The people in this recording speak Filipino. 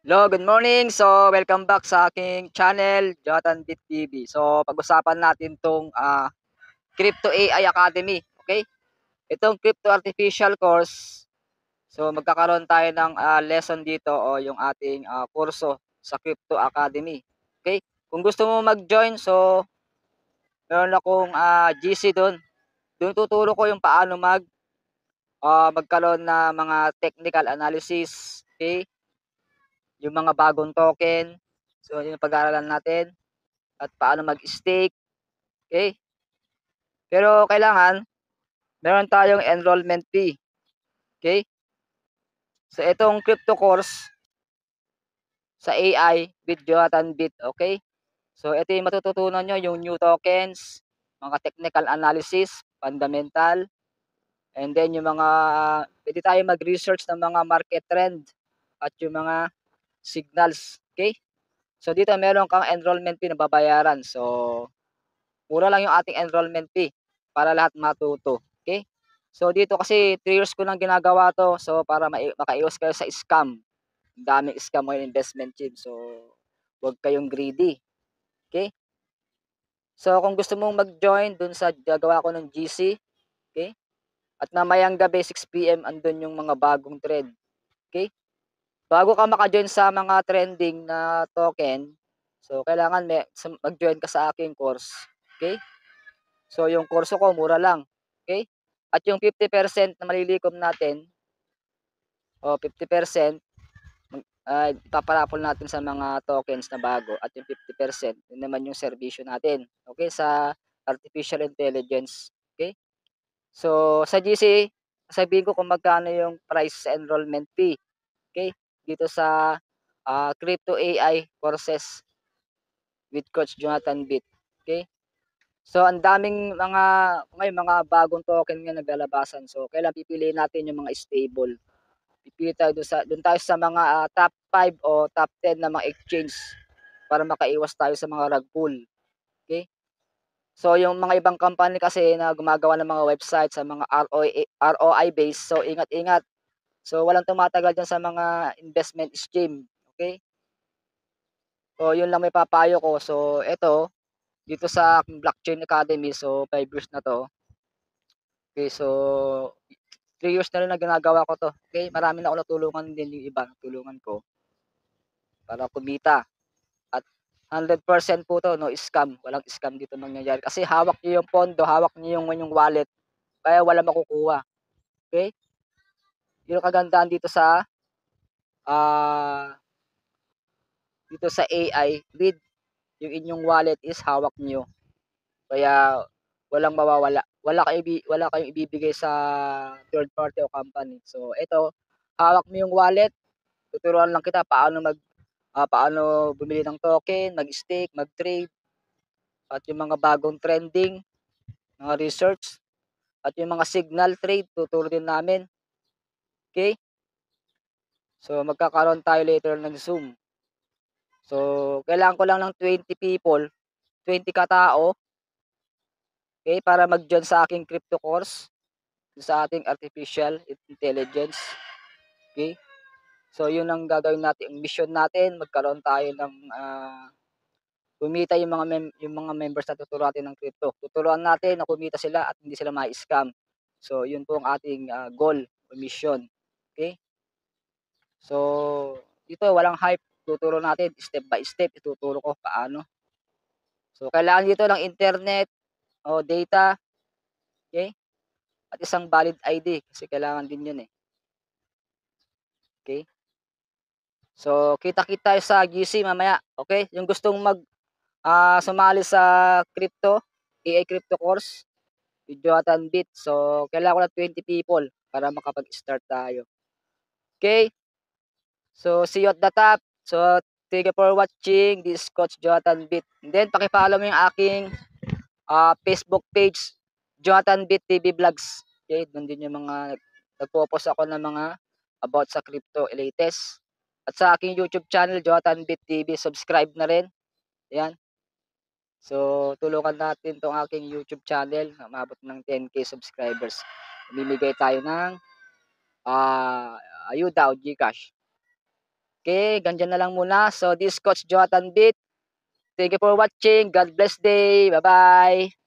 Hello, good morning. So, welcome back sa aking channel, Jonathan Bit TV. So, pag-usapan natin tong Crypto AI Academy. Okay? Itong Crypto Artificial Course. So, magkakaroon tayo ng lesson dito o yung ating kurso sa Crypto Academy. Okay? Kung gusto mo mag-join, so meron akong GC doon. Doon tuturo ko yung paano magkaroon na mga technical analysis, okay? Yung mga bagong token. So, yun yung pag-aaralan natin. At paano mag-stake, okay? Pero kailangan meron tayong enrollment fee, okay? So itong crypto course sa AI with Jonathan Bit, okay? So ito yung matututunan nyo, yung new tokens, mga technical analysis, fundamental, and then yung mga, pwede tayo mag-research ng mga market trend at yung mga signals, okay? So dito meron kang enrollment fee na babayaran. So mura lang yung ating enrollment fee para lahat matuto. Okay? So dito kasi 3 years ko nang ginagawa to. So para makaiwas kayo sa scam. Ang daming scam ngayon investment team. So huwag kayong greedy. Okay? So kung gusto mong mag-join dun sa gagawa ko ng GC, okay? At mamayang gabi 6 PM andun yung mga bagong trend. Okay? Bago ka maka-join sa mga trending na token, so kailangan mag-join ka sa aking course. Okay? So yung kurso ko mura lang, okay? At yung 50% na malilikom natin o 50% ipapa natin sa mga tokens na bago at yung 50% yun naman yung serbisyo natin, okay, sa artificial intelligence, okay? So sa GC, sasabihin ko kung magkano yung price sa enrollment fee, okay? Dito sa Crypto AI courses with Coach Jonathan Bit, okay? So ang daming mga bagong token nga naglalabasan. So kailangan pipiliin natin yung mga stable. Pipili tayo dun tayo sa mga top 5 o top 10 na mga exchange para makaiwas tayo sa mga rug pull. Okay? So yung mga ibang company kasi na gumagawa ng mga website sa mga ROI based. So ingat-ingat. So walang tumatagal diyan sa mga investment scheme. Okay? So yun lang may papayo ko. So ito dito sa Blockchain Academy, so 5 years na to. Okay, so 3 years na rin na ginagawa ko 'to, okay. Marami na akong natulungan din yung iba, natulungan ko para kumita at 100% po 'to no scam, walang scam dito mangyayari kasi hawak niyo yung pondo, hawak niyo yung wallet, kaya walang makukuha, okay. Yung kagandahan ah, dito sa AI with yung inyong wallet is hawak niyo, kaya walang mawawala. Wala kayong ibibigay sa third party o company. So ito, hawak mo yung wallet, tuturuan lang kita paano bumili ng token, mag-stake, mag-trade, at yung mga bagong trending, mga research, at yung mga signal trade, tuturo din namin. Okay? So, magkakaroon tayo later ng Zoom. So, kailangan ko lang ng 20 people, 20 katao, okay, para mag-join sa aking crypto course, sa ating artificial intelligence. Okay? So, yun ang gagawin natin. Ang mission natin, magkaroon tayo ng kumita yung mga members na tuturuan natin ng crypto. Tuturuan natin na kumita sila at hindi sila ma-scam. So, yun po ang ating goal o mission. Okay? So, dito walang hype. Tuturo natin step by step. Ituturo ko paano. So, kailangan dito ng internet o data. Okay? At isang valid ID kasi kailangan din yun eh. Okay? So, kita-kita sa GC mamaya. Okay? Yung gustong sumali sa crypto, AI crypto course, with Jonathan Bit. So, kailangan ko ng 20 people para makapag-start tayo. Okay? So, see you at the top. So, thank you for watching. This is Coach Jonathan Bit. And then, pakipollow mo yung aking Facebook page, Jonathan Bit TV Vlogs. Okay? Doon din yung mga nagpo-post ako ng mga about sa crypto latest. At sa aking YouTube channel, Jonathan Bit TV, subscribe na rin. Ayan. So, tulungan natin tong aking YouTube channel na umabot ng 10K subscribers. Mamimigay tayo ng ayuda o GCash. Okay, ganyan na lang muna. So, this is Coach Jonathan Beat. Thank you for watching. God bless day. Bye-bye.